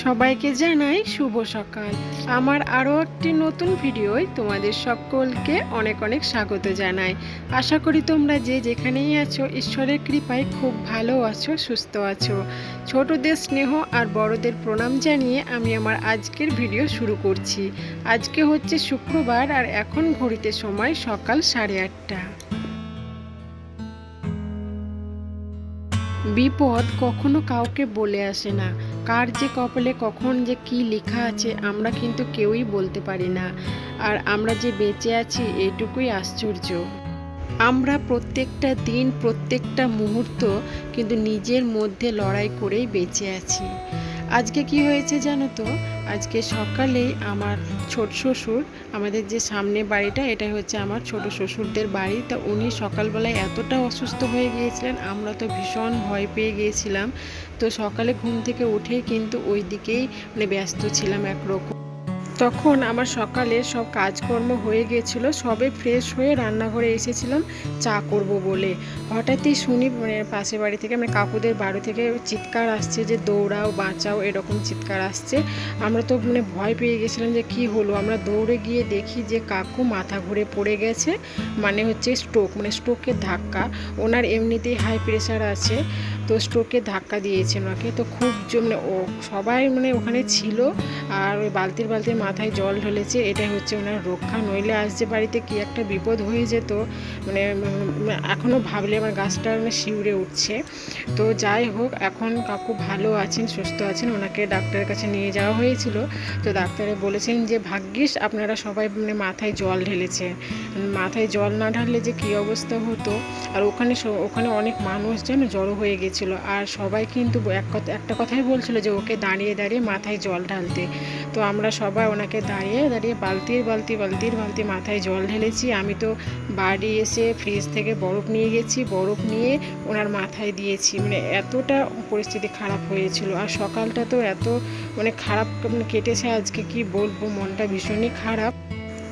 সবাইকে জানাই শুভ সকাল। আমার আরও একটি নতুন ভিডিওয় তোমাদের সকলকে অনেক অনেক স্বাগত জানাই। আশা করি তোমরা যে যেখানেই আছো ঈশ্বরের কৃপায় খুব ভালো আছো, সুস্থ আছো। ছোটদের স্নেহ আর বড়দের প্রণাম জানিয়ে আমি আমার আজকের ভিডিও শুরু করছি। আজকে হচ্ছে শুক্রবার আর এখন ঘড়িতে সময় সকাল 8:30। বিপদ কখনো কাউকে বলে আসে না। কার যে কপালে কখন যে কি লেখা আছে আমরা কিন্তু কেউই বলতে পারি না। আর আমরা যে বেঁচে আছি এটুকুই আশ্চর্য। আমরা প্রত্যেকটা দিন প্রত্যেকটা মুহূর্ত কিন্তু নিজের মধ্যে লড়াই করেই বেঁচে আছি। আজকে কি হয়েছে জানো তো? আজকে সকালেই আমার ছোট শ্বশুর, আমাদের যে সামনে বাড়িটা এটাই হচ্ছে আমার ছোট শ্বশুরদের বাড়ি, তা উনি সকালবেলায় এতটা অসুস্থ হয়ে গিয়েছিলেন, আমরা তো ভীষণ ভয় পেয়ে গিয়েছিলাম। তো সকালে ঘুম থেকে উঠেই কিন্তু ওই দিকেই ব্যস্ত ছিলাম একরকম। তখন আমার সকালে সব কাজকর্ম হয়ে গিয়েছিল, সবে ফ্রেশ হয়ে রান্নাঘরে এসেছিলাম চা করব বলে। হঠাৎই শুনি পাশের বাড়ি থেকে কাকুদের বাড়ি থেকে চিৎকার আসছে যে দৌড়াও বাঁচাও, এরকম চিৎকার আসছে। আমরা তো ভয় পেয়ে গেছিলাম যে কি হলো। আমরা দৌড়ে গিয়ে দেখি যে কাকু মাথা ঘুরে পড়ে গেছে, হচ্ছে স্ট্রোক, স্ট্রোকের ধাক্কা। ওনার এমনিতেই হাই প্রেশার আছে, তো স্ট্রোকের ধাক্কা দিয়েছে ওনাকে। তো খুব ও সবাই ওখানে ছিল, আর ওই বালতির মাথায় জল ঢেলেছে। এটাই হচ্ছে ওনার রক্ষা, নইলে আজ যে বাড়িতে কি একটা বিপদ হয়ে যেত এখনও ভাবলে আমার গাছটা শিউরে উঠছে। তো যাই হোক, এখন কাকু ভালো আছেন, সুস্থ আছেন। ওনাকে ডাক্তারের কাছে নিয়ে যাওয়া হয়েছিল। তো ডাক্তারে বলেছেন যে ভাগ্যিস আপনারা সবাই মাথায় জল ঢেলেছে, মাথায় জল না ঢাললে যে কী অবস্থা হতো। আর ওখানে অনেক মানুষ যেন জড়ো হয়ে গেছিলো, আর সবাই কিন্তু একটা কথাই বলছিল যে ওকে দাঁড়িয়ে দাঁড়িয়ে মাথায় জল ঢালতে। তো আমরা সবাই ওনাকে দাঁড়িয়ে দাঁড়িয়ে বালতির বালতি মাথায় জল ঢেলেছি। আমি তো বাড়ি এসে ফ্রিজ থেকে বরফ নিয়ে গেছি, বরফ নিয়ে ওনার মাথায় দিয়েছি। এতটা পরিস্থিতি খারাপ হয়েছিল। আর সকালটা তো এত খারাপ কেটেছে আজকে, কি বলবো, মনটা ভীষণই খারাপ।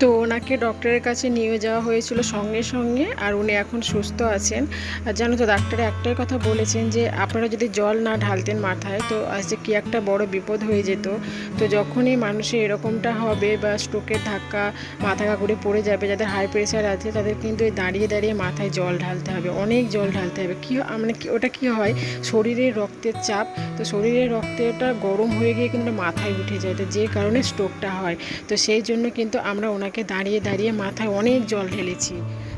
তো ওনাকে ডক্টরের কাছে নিয়ে যাওয়া হয়েছিল সঙ্গে সঙ্গে, আর উনি এখন সুস্থ আছেন। আর জানো তো, ডাক্তারে একটাই কথা বলেছেন যে আপনারা যদি জল না ঢালতেন মাথায়, তো আজ যে কী একটা বড় বিপদ হয়ে যেত। তো যখনই মানুষের এরকমটা হবে বা স্ট্রোকের ধাক্কা, মাথা ঘুরে পড়ে যাবে, যাদের হাই প্রেশার আছে তাদের কিন্তু দাঁড়িয়ে দাঁড়িয়ে মাথায় জল ঢালতে হবে, অনেক জল ঢালতে হবে। কী ওটা কী হয়, শরীরের রক্তের চাপ, তো শরীরের রক্তটা গরম হয়ে গিয়ে কিন্তু মাথায় উঠে যায়, তো যে কারণে স্ট্রোকটা হয়। তো সেই জন্য কিন্তু আমরা ওনাকে দাঁড়িয়ে দাঁড়িয়ে মাথায় অনেক জল ঢেলেছি।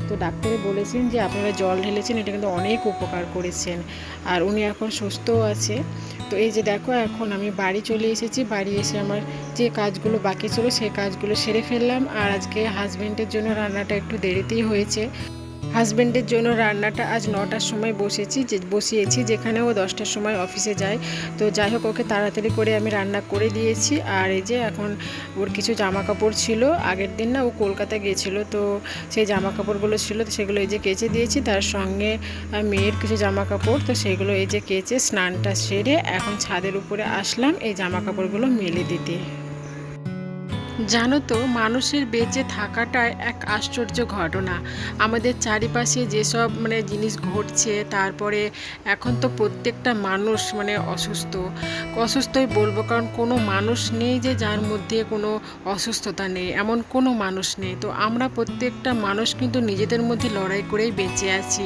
তো ডাক্তারে বলেছেন যে আপনারা জল ঢেলেছেন, এটা কিন্তু অনেক উপকার করেছেন। আর উনি এখন সুস্থও আছে। তো এই যে দেখো, এখন আমি বাড়ি চলে এসেছি। বাড়ি এসে আমার যে কাজগুলো বাকি ছিল সেই কাজগুলো সেরে ফেললাম। আর আজকে হাজব্যান্ডের জন্য রান্নাটা একটু দেরিতেই হয়েছে। হাজব্যান্ডের জন্য রান্নাটা আজ 9টার সময় বসিয়েছি, যেখানে ও 10টার সময় অফিসে যায়। তো যাই হোক, ওকে তাড়াতাড়ি করে আমি রান্না করে দিয়েছি। আর এই যে এখন ওর কিছু জামা কাপড় ছিল, আগের দিন না ও কলকাতা গিয়েছিল, তো সেই জামা কাপড়গুলো ছিল, তো সেগুলো এই যে কেচে দিয়েছি। তার সঙ্গে মেয়ের কিছু জামা কাপড়, তো সেগুলো এই যে কেচে স্নানটা সেরে এখন ছাদের উপরে আসলাম এই জামা কাপড়গুলো মেলে দিতে। জানো তো, মানুষের বেঁচে থাকাটাই এক আশ্চর্য ঘটনা। আমাদের চারিপাশে যেসব জিনিস ঘটছে, তারপরে এখন তো প্রত্যেকটা মানুষ অসুস্থই বলবো, কারণ কোনো মানুষ নেই যে যার মধ্যে কোনো অসুস্থতা নেই, এমন কোনো মানুষ নেই। তো আমরা প্রত্যেকটা মানুষ কিন্তু নিজেদের মধ্যে লড়াই করেই বেঁচে আছি।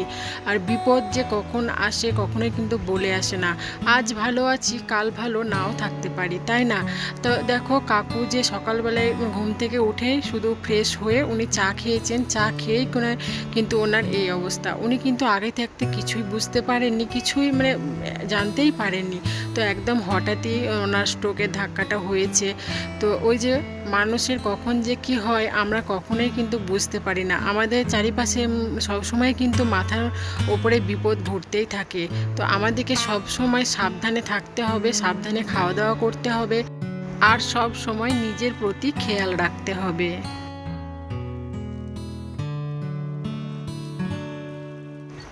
আর বিপদ যে কখন আসে কখনোই কিন্তু বলে আসে না। আজ ভালো আছি, কাল ভালো নাও থাকতে পারি, তাই না? তো দেখো, কাকু যে সকালবেলায় ঘুম থেকে উঠে শুধু ফ্রেশ হয়ে উনি চা খেয়েছেন, চা খেয়েই কিন্তু ওনার এই অবস্থা। উনি কিন্তু আগে থাকতে কিছুই বুঝতে পারেননি, কিছুই জানতেই পারেননি। তো একদম হঠাৎই ওনার স্ট্রোকের ধাক্কাটা হয়েছে। তো ওই যে মানুষের কখন যে কি হয় আমরা কখনোই কিন্তু বুঝতে পারি না। আমাদের চারিপাশে সবসময় কিন্তু মাথার ওপরে বিপদ ঘটতেই থাকে। তো আমাদেরকে সবসময় সাবধানে থাকতে হবে, সাবধানে খাওয়া দাওয়া করতে হবে, আর সব সময় নিজের প্রতি খেয়াল রাখতে হবে।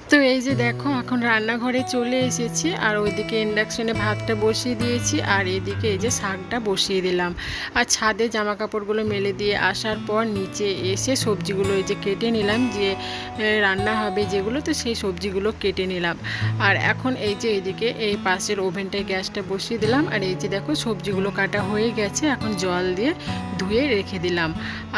তো তো এই যে দেখো এখন রান্নাঘরে চলে এসেছি, আর ওইদিকে ইন্ডাকশনে ভাতটা বসিয়ে দিয়েছি, আর এদিকে এই যে শাকটা বসিয়ে দিলাম। আর ছাদে জামা কাপড়গুলো মেলে দিয়ে আসার পর নিচে এসে সবজিগুলো এই যে কেটে নিলাম, যে রান্না হবে যেগুলো, তো সেই সবজিগুলো কেটে নিলাম। আর এখন এই যে এইদিকে এই পাশের ওভেনটায় গ্যাসটা বসিয়ে দিলাম, আর এই যে দেখো সবজিগুলো কাটা হয়ে গেছে, এখন জল দিয়ে ধুয়ে রেখে দিলাম।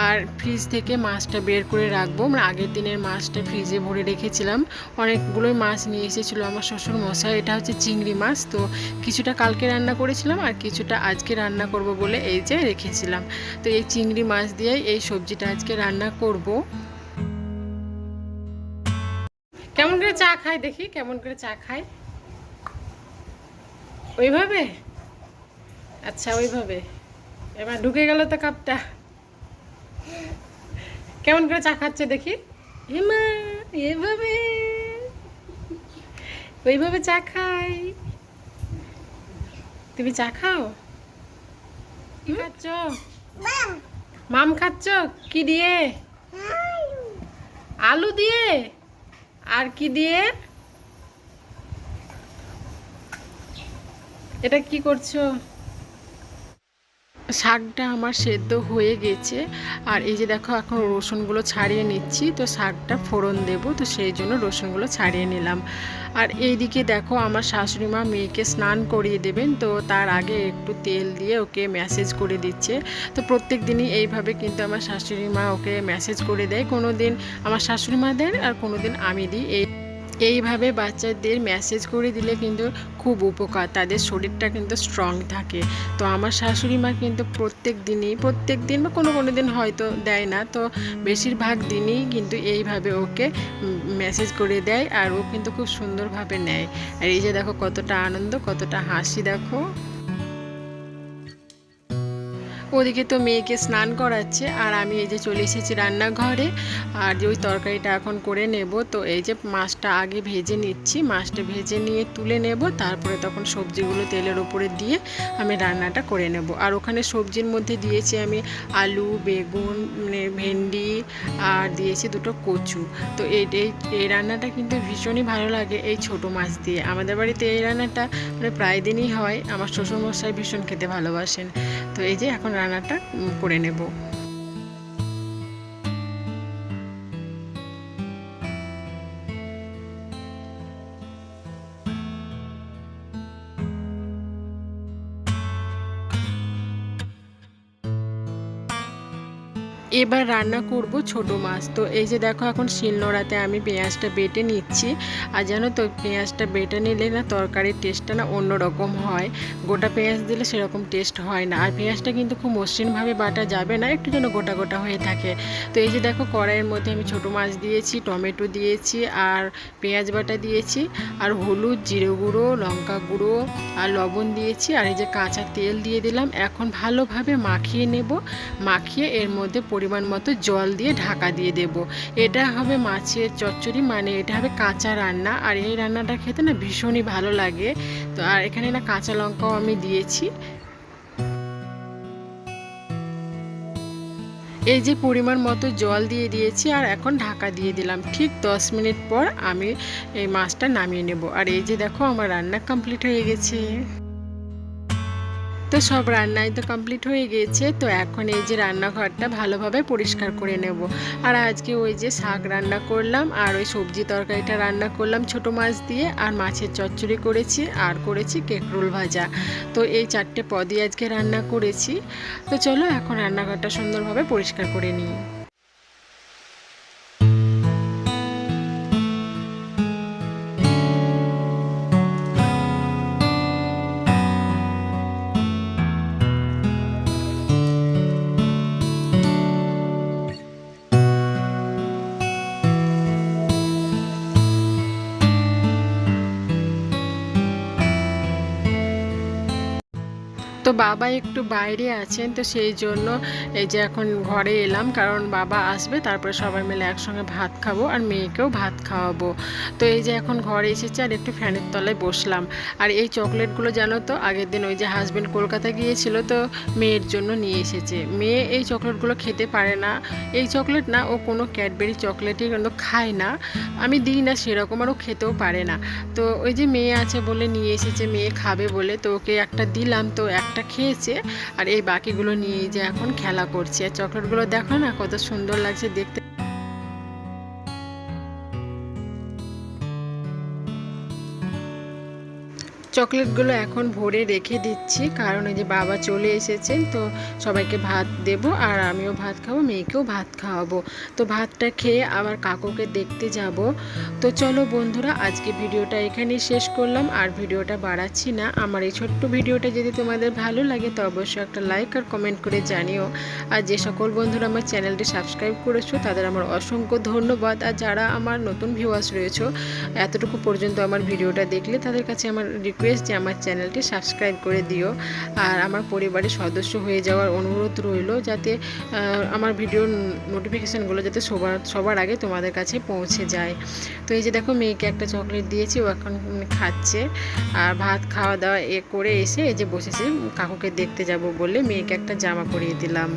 আর ফ্রিজ থেকে মাছটা বের করে রাখবো, মানে আগের দিনের মাছটা ফ্রিজে ভরে রেখেছিলাম। অনেকগুলোই মাছ নিয়ে এসেছিলো আমার শ্বশুর মশাই। এটা হচ্ছে চিংড়ি মাছ, তো কিছুটা কালকে রান্না করেছিলাম আর কিছুটা আজকে রান্না করব বলে এই যে রেখেছিলাম। তো এই চিংড়ি মাছ দিয়েই এই সবজিটা আজকে রান্না করব। কেমন করে চা খায় দেখি, কেমন করে চা খায়। ওইভাবে? আচ্ছা ওইভাবে। এবার ঢুকে গেল তো কাপটা। কেমন করে চা খাচ্ছে দেখি। এমা এভাবে, ওইভাবে চা খাই। তুমি চা খাও? কি খাচ্ছ? মাম খাচ্ছ? কি দিয়ে? আলু দিয়ে? আর কি দিয়ে? এটা কি করছো? শাকটা আমার সেদ্ধ হয়ে গেছে, আর এই যে দেখো এখন রসুনগুলো ছাড়িয়ে নিচ্ছি। তো শাকটা ফোড়ন দেব, তো সেই জন্য রসুনগুলো ছাড়িয়ে নিলাম। আর এইদিকে দেখো আমার শাশুড়ি মা মেয়েকে স্নান করিয়ে দেবেন, তো তার আগে একটু তেল দিয়ে ওকে ম্যাসেজ করে দিচ্ছে। তো প্রত্যেক দিনই এইভাবে কিন্তু আমার শাশুড়ি মা ওকে ম্যাসেজ করে দেয়। কোনো দিন আমার শাশুড়ি মা দেন আর কোনো দিন আমি দিই। এইভাবে বাচ্চাদের ম্যাসেজ করে দিলে কিন্তু খুব উপকার, তাদের শরীরটা কিন্তু স্ট্রং থাকে। তো আমার শাশুড়ি মা কিন্তু প্রত্যেক দিন বা কোনো দিন হয়তো দেয় না, তো বেশিরভাগ দিনই কিন্তু এইভাবে ওকে ম্যাসেজ করে দেয়, আর ও কিন্তু খুব সুন্দরভাবে নেয়। আর এই যে দেখো কতটা আনন্দ, কতটা হাসি দেখো। ওদিকে তো মেয়েকে স্নান করাচ্ছে, আর আমি এই যে চলে এসেছি রান্নাঘরে। আর যে ওই তরকারিটা এখন করে নেব। তো এই যে মাছটা আগে ভেজে নিচ্ছি, মাছটা ভেজে নিয়ে তুলে নেব, তারপরে তখন সবজিগুলো তেলের উপরে দিয়ে আমি রান্নাটা করে নেব। আর ওখানে সবজির মধ্যে দিয়েছি আমি আলু, বেগুন, মানে ভেন্ডি, আর দিয়েছি দুটো কচু। তো এই রান্নাটা কিন্তু ভীষণই ভালো লাগে এই ছোট মাছ দিয়ে। আমাদের বাড়িতে এই রান্নাটা মানে প্রায় দিনই হয়, আমার শ্বশুরমশাই ভীষণ খেতে ভালোবাসেন। তো এই যে এখন রান্নাটা করে নেব। এবার রান্না করব ছোট মাছ। তো এই যে দেখো এখন শিলনোড়াতে আমি পেঁয়াজটা বেটে নিচ্ছি। আর জানো তো পেঁয়াজটা বেটে নিলে না তরকারির টেস্টটা না অন্যরকম হয়, গোটা পেঁয়াজ দিলে সেরকম টেস্ট হয় না। আর পেঁয়াজটা কিন্তু খুব মসৃণভাবে বাটা যাবে না, একটু যেন গোটা গোটা হয়ে থাকে। তো এই যে দেখো কড়াইয়ের মধ্যে আমি ছোট মাছ দিয়েছি, টমেটো দিয়েছি, আর পেঁয়াজ বাটা দিয়েছি, আর হলুদ, জিরে গুঁড়ো, লঙ্কা গুঁড়ো আর লবণ দিয়েছি, আর এই যে কাঁচা তেল দিয়ে দিলাম। এখন ভালোভাবে মাখিয়ে নেব, মাখিয়ে এর মধ্যে পরিমাণ মতো জল দিয়ে ঢাকা দিয়ে দেব। এটা হবে মাছের চচ্চড়ি, মানে এটা হবে কাঁচা রান্না, আর এই রান্নাটা খেতে না ভীষণই ভালো লাগে। তো আর এখানে না কাঁচা লঙ্কাও আমি দিয়েছি। এই যে পরিমাণ মতো জল দিয়ে দিয়েছি, আর এখন ঢাকা দিয়ে দিলাম। ঠিক 10 মিনিট পর আমি এই মাছটা নামিয়ে নেব। আর এই যে দেখো আমার রান্না কমপ্লিট হয়ে গেছে। তো সব রান্নাই তো কমপ্লিট হয়ে গিয়েছে। তো এখন এই যে রান্নাঘরটা ভালোভাবে পরিষ্কার করে নেব। আর আজকে ওই যে শাক রান্না করলাম, আর ওই সবজি তরকারিটা রান্না করলাম ছোট মাছ দিয়ে, আর মাছের চচ্চড়ি করেছি, আর করেছি কেকরোল ভাজা। তো এই 4টে পদই আজকে রান্না করেছি। তো চলো এখন রান্নাঘরটা সুন্দরভাবে পরিষ্কার করে নিই। তো তো বাবা একটু বাইরে আছেন, তো সেই জন্য এই যে এখন ঘরে এলাম, কারণ বাবা আসবে তারপরে সবাই মিলে একসঙ্গে ভাত খাবো আর মেয়েকেও ভাত খাওয়াবো। তো এই যে এখন ঘরে এসেছি আর একটু ফ্যানের তলায় বসলাম। আর এই চকলেটগুলো জানো তো আগের দিন ওই যে হাজব্যান্ড কলকাতা গিয়েছিল তো মেয়ের জন্য নিয়ে এসেছে। মেয়ে এই চকলেটগুলো খেতে পারে না, এই চকলেট না, ও কোনো ক্যাডবেরি চকলেটই কিন্তু খায় না, আমি দিই না সেরকম, আর ও খেতেও পারে না। তো ওই যে মেয়ে আছে বলে নিয়ে এসেছে, মেয়ে খাবে বলে, তো ওকে একটা দিলাম, তো একটা খেয়েছে আর এই বাকিগুলো নিয়ে যে এখন খেলা করছে। আর চকলেটগুলো দেখো না কত সুন্দর লাগছে দেখতে। চকলেটগুলো এখন ভরে রেখে দিচ্ছি, কারণ এই যে বাবা চলে এসেছেন, তো সবাইকে ভাত দেব আর আমিও ভাত খাবো, মেয়েকেও ভাত খাওয়াবো। তো ভাতটা খেয়ে আবার কাকুকে দেখতে যাব। তো চলো বন্ধুরা, আজকে ভিডিওটা এখানেই শেষ করলাম, আর ভিডিওটা বাড়াচ্ছি না। আমার এই ছোট্ট ভিডিওটা যদি তোমাদের ভালো লাগে তো অবশ্যই একটা লাইক আর কমেন্ট করে জানিও। আর যে সকল বন্ধুরা আমার চ্যানেলটি সাবস্ক্রাইব করেছো তাদের আমার অসংখ্য ধন্যবাদ। আর যারা আমার নতুন ভিউয়ার্স রয়েছো এতটুকু পর্যন্ত আমার ভিডিওটা দেখলে তাদের কাছে আমার রিকোয়েস্ট যে আমার চ্যানেলটি সাবস্ক্রাইব করে দিও আর আমার পরিবারের সদস্য হয়ে যাওয়ার অনুরোধ রইল, যাতে আমার ভিডিওর নোটিফিকেশানগুলো যাতে সবার আগে তোমাদের কাছে পৌঁছে যায়। তো এই যে দেখো মেয়েকে একটা চকলেট দিয়েছি, ও এখন খাচ্ছে। আর ভাত খাওয়া দাওয়া করে এসে এই যে বসেছে, কাকুকে দেখতে যাব বলে মেয়েকে একটা জামা পরিয়ে দিলাম।